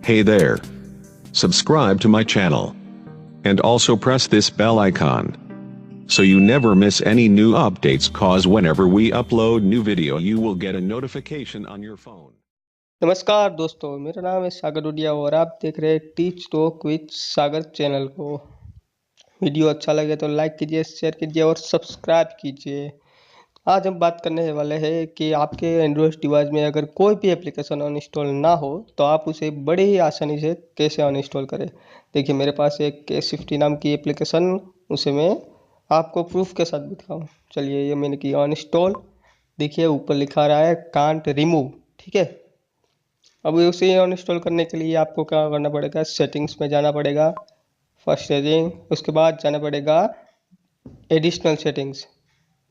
Hey there. Subscribe to my channel. And also press this bell icon. So you never miss any new updates, cause whenever we upload new video you will get a notification on your phone. नमस्कार दोस्तों, मेरा नाम है सागर उडिया और आप देख रहे हैं teach talk with Sagar channel को। वीडियो अच्छा लगे तो लाइक कीजिए, शेयर कीजिए और सब्सक्राइब कीजिए। आज हम बात करने वाले हैं कि आपके एंड्रॉयड डिवाइस में अगर कोई भी एप्लीकेशन अनइंस्टॉल ना हो तो आप उसे बड़े ही आसानी से कैसे अनइंस्टॉल करें। देखिए, मेरे पास एक के नाम की एप्लीकेशन, उसे मैं आपको प्रूफ के साथ दिखाऊँ। चलिए, ये मैंने किया अनइंस्टॉल। देखिए, ऊपर लिखा रहा है कांट रिमूव। ठीक है, अब उसे अनइंस्टॉल करने के लिए आपको क्या करना पड़ेगा, सेटिंग्स में जाना पड़ेगा। फर्स्ट सेटिंग, उसके बाद जाना पड़ेगा एडिशनल सेटिंग्स।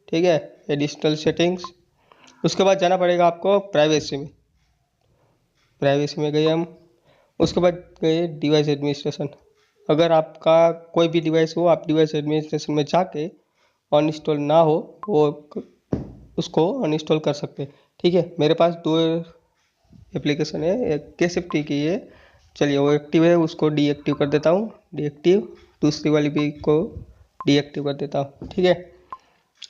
ठीक है, एडिशनल सेटिंग्स। उसके बाद जाना पड़ेगा आपको प्राइवेसी में। प्राइवेसी में गए हम। उसके बाद गए डिवाइस एडमिनिस्ट्रेशन। अगर आपका कोई भी डिवाइस हो, आप डिवाइस एडमिनिस्ट्रेशन में जाके अनइंस्टॉल ना हो वो उसको अनइंस्टॉल कर सकते हैं। ठीक है, मेरे पास दो एप्लीकेशन है, एक केसे की है। चलिए, वो एक्टिव है, उसको डीएक्टिव कर देता हूँ। डीएक्टिव, दूसरी वाली भी को डीएक्टिव कर देता हूँ। ठीक है,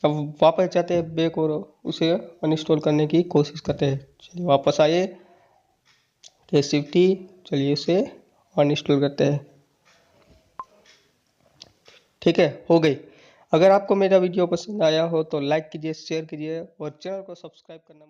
अब वापस जाते हैं बैक और उसे अनइंस्टॉल करने की कोशिश करते हैं। चलिए, वापस आइए केसे। चलिए, उसे अनइंस्टॉल करते हैं। ठीक है, हो गई। अगर आपको मेरा वीडियो पसंद आया हो तो लाइक कीजिए, शेयर कीजिए और चैनल को सब्सक्राइब करना